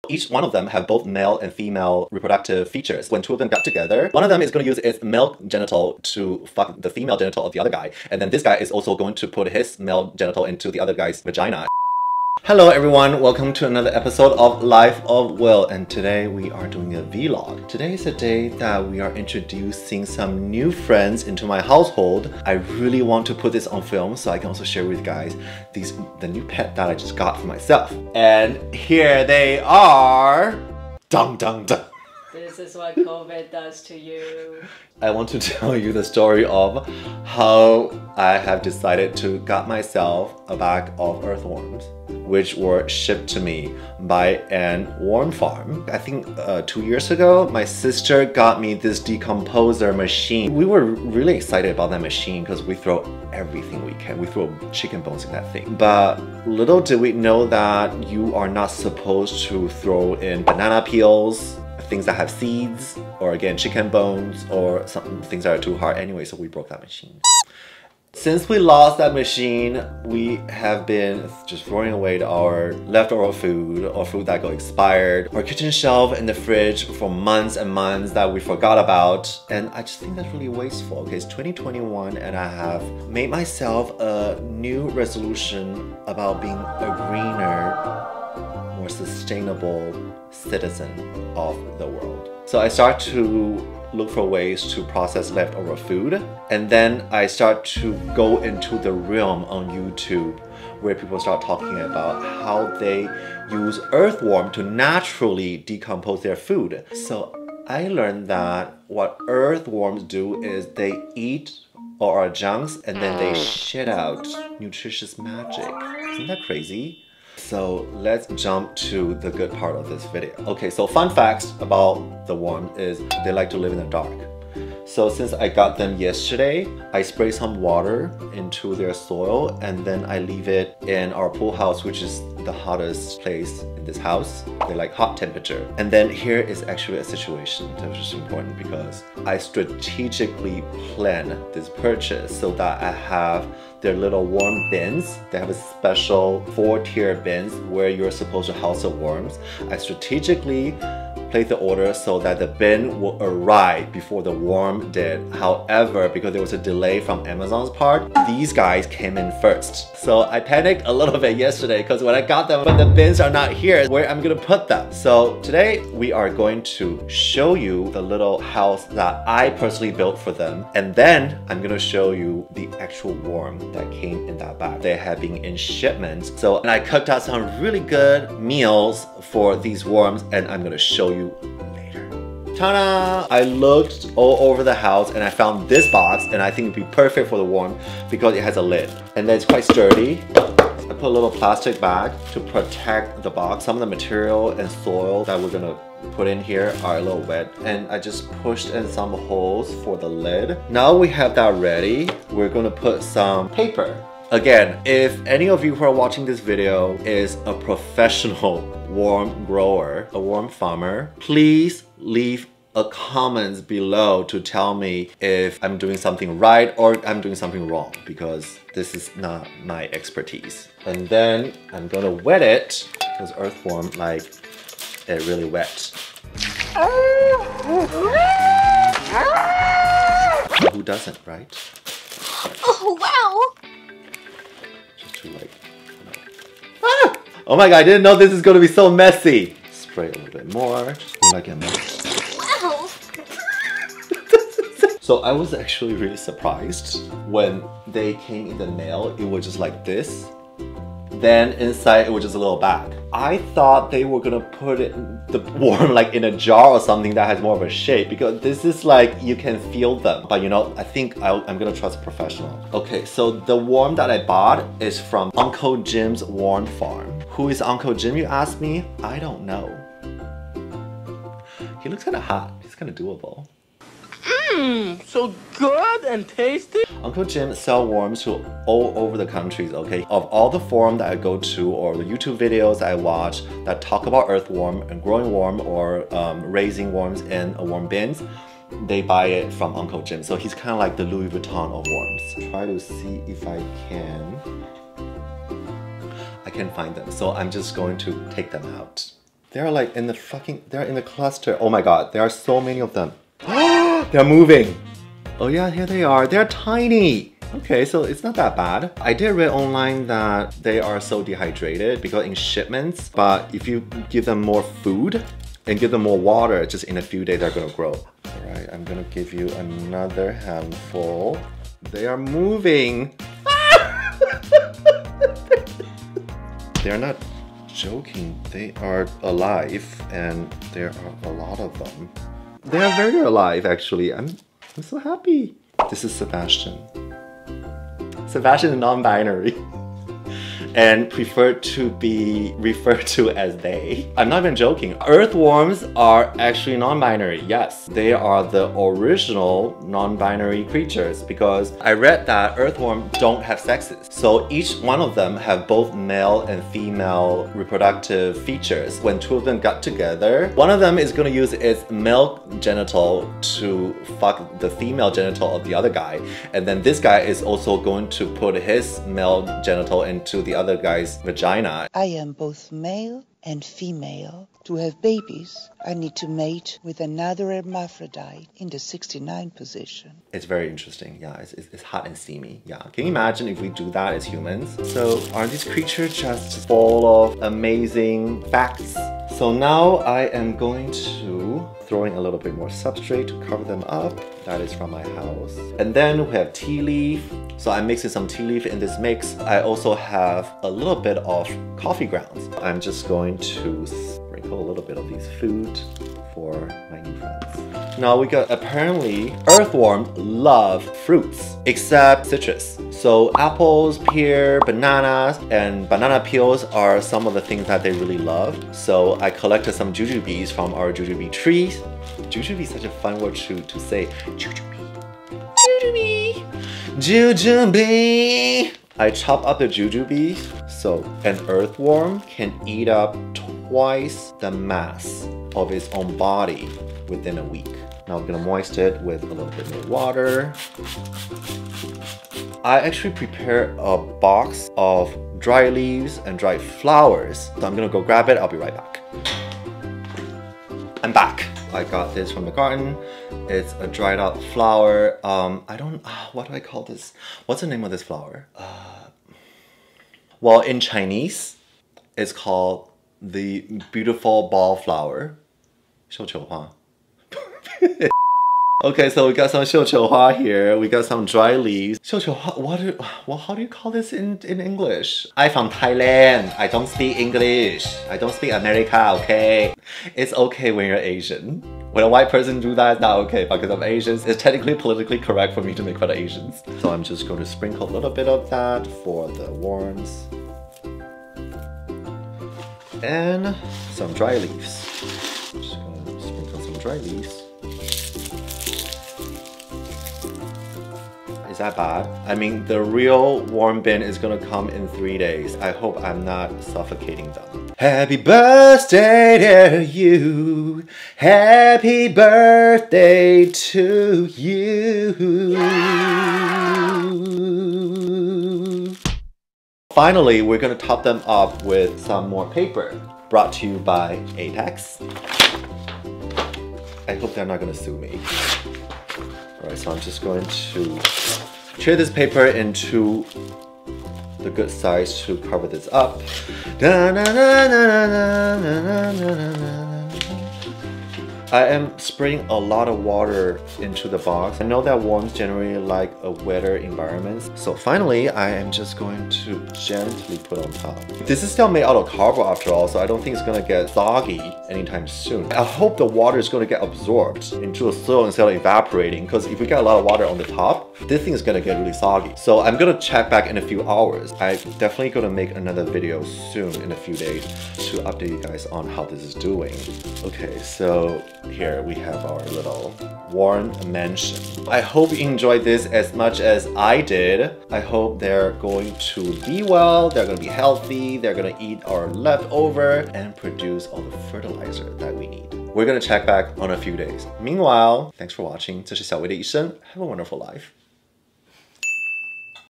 Each one of them have both male and female reproductive features. When two of them got together, one of them is going to use its male genital to fuck the female genital of the other guy. And then this guy is also going to put his male genital into the other guy's vagina. Hello everyone, welcome to another episode of Life of Will, and today we are doing a vlog. Today is a day that we are introducing some new friends into my household. I really want to put this on film so I can also share with you guys the new pet that I just got for myself. And here they are! Dun dun dun! This is what COVID does to you. I want to tell you the story of how I have decided to get myself a bag of earthworms, which were shipped to me by an worm farm. I think 2 years ago, my sister got me this decomposer machine. We were really excited about that machine because we throw everything we can. We throw chicken bones in that thing. But little did we know that you are not supposed to throw in banana peels, things that have seeds, or again chicken bones, or some things that are too hard anyway, so we broke that machine. Since we lost that machine, we have been just throwing away our leftover food or food that got expired, our kitchen shelf in the fridge for months and months that we forgot about. And I just think that's really wasteful. Okay, it's 2021 and I have made myself a new resolution about being a greener, more sustainable citizen of the world. So I start to look for ways to process leftover food, and then I start to go into the realm on YouTube where people start talking about how they use earthworm to naturally decompose their food. So I learned that what earthworms do is they eat our junks and then they shit out nutritious magic. Isn't that crazy? So let's jump to the good part of this video. Okay, so fun facts about the worm is they like to live in the dark. So since I got them yesterday, I spray some water into their soil and then I leave it in our pool house, which is the hottest place in this house. They like hot temperature. And then here is actually a situation that is important because I strategically plan this purchase so that I have their little worm bins. They have a special 4-tier bins where you're supposed to house the worms. I strategically placed the order so that the bin will arrive before the worm did. However, because there was a delay from Amazon's part, these guys came in first. So I panicked a little bit yesterday because when I got them, but the bins are not here, where I'm gonna put them. So today we are going to show you the little house that I personally built for them. And then I'm gonna show you the actual worm that came in that bag. They have been in shipments. So and I cooked out some really good meals for these worms and I'm gonna show you later. Ta-da! I looked all over the house and I found this box and I think it'd be perfect for the worm because it has a lid and then it's quite sturdy. I put a little plastic bag to protect the box. Some of the material and soil that we're gonna put in here are a little wet and I just pushed in some holes for the lid. Now we have that ready, we're gonna put some paper. Again, if any of you who are watching this video is a professional worm grower, a worm farmer, please leave a comment below to tell me if I'm doing something right or I'm doing something wrong because this is not my expertise. And then I'm gonna wet it because earthworm like it really wet. Who doesn't, right? Oh wow! To like, ah! Oh my god, I didn't know this is gonna be so messy. Spray a little bit more, just like a mess. Wow! So I was actually really surprised when they came in the mail. It was just like this. Then inside it was just a little bag. I thought they were gonna put it the worm like in a jar or something that has more of a shape because this is like you can feel them. But you know, I think I'm gonna trust a professional. Okay, so the worm that I bought is from Uncle Jim's worm farm. Who is Uncle Jim, you ask me? I don't know. He looks kind of hot. He's kind of doable. Mmm, so good and tasty. Uncle Jim sells worms to all over the countries, okay? Of all the forums that I go to or the YouTube videos I watch that talk about earthworm and growing worm or raising worms in a worm bins, they buy it from Uncle Jim. So he's kind of like the Louis Vuitton of worms. Try to see if I can find them. So I'm just going to take them out. They're like in they're in the cluster. Oh my god, there are so many of them. They're moving. Oh yeah, here they are. They're tiny. Okay, so it's not that bad. I did read online that they are so dehydrated because in shipments, but if you give them more food and give them more water, just in a few days they're gonna grow. All right, I'm gonna give you another handful. They are moving. They're not joking, they are alive and there are a lot of them. They are very alive actually. I'm so happy. This is Sebastian. Sebastian is non-binary and preferred to be referred to as they. I'm not even joking. Earthworms are actually non-binary. Yes, they are the original non-binary creatures because I read that earthworms don't have sexes. So each one of them have both male and female reproductive features. When two of them got together, one of them is going to use its male genital to fuck the female genital of the other guy. And then this guy is also going to put his male genital into the other guy's vagina. I am both male and female. To have babies, I need to mate with another hermaphrodite in the 69 position. It's very interesting. Yeah, it's hot and steamy. Yeah, can you imagine if we do that as humans? So are these creatures just full of amazing facts? So now I am going to throw in a little bit more substrate to cover them up. That is from my house. And then we have tea leaf. So I'm mixing some tea leaf in this mix. I also have a little bit of coffee grounds. I'm just going to sprinkle a little bit of these food for my new friends. Now we got, apparently earthworms love fruits except citrus. So apples, pear, bananas, and banana peels are some of the things that they really love. So I collected some jujubes from our jujube trees. Jujube is such a fun word to say. Jujube. Jujube. Jujube. I chop up the jujubes so an earthworm can eat up twice the mass of its own body within a week. Now I'm gonna moisten it with a little bit more water. I actually prepared a box of dry leaves and dried flowers. So I'm gonna go grab it, I'll be right back. I'm back. I got this from the garden. It's a dried out flower. What do I call this? What's the name of this flower? Well, in Chinese, it's called the beautiful ball flower. 绣球花. Okay, so we got some 绣球花 here. We got some dry leaves. 绣球花, how do you call this in English? I'm from Thailand. I don't speak English. I don't speak America, okay? It's okay when you're Asian. When a white person do that, it's not okay. Because I'm Asian, it's technically politically correct for me to make fun of Asians. So I'm just going to sprinkle a little bit of that for the worms. And some dry leaves. Just gonna sprinkle some dry leaves. Is that bad? I mean, the real worm bin is gonna come in 3 days. I hope I'm not suffocating them. Happy birthday to you. Happy birthday to you. Finally, we're gonna top them up with some more paper. Brought to you by Atex. I hope they're not gonna sue me. Alright, so I'm just going to tear this paper into the good size to cover this up. I am spraying a lot of water into the box. I know that worms generally like a wetter environment. So finally, I am just going to gently put on top. This is still made out of cardboard after all, so I don't think it's gonna get soggy anytime soon. I hope the water is gonna get absorbed into the soil instead of evaporating, because if we get a lot of water on the top, this thing is gonna get really soggy. So I'm gonna check back in a few hours. I'm definitely gonna make another video soon in a few days to update you guys on how this is doing. Okay, so here we have our little worm mansion. I hope you enjoyed this as much as I did. I hope they're going to be well, they're going to be healthy, they're going to eat our leftover and produce all the fertilizer that we need. We're going to check back on a few days. Meanwhile, thanks for watching. 这是小薇的一生. Have a wonderful life.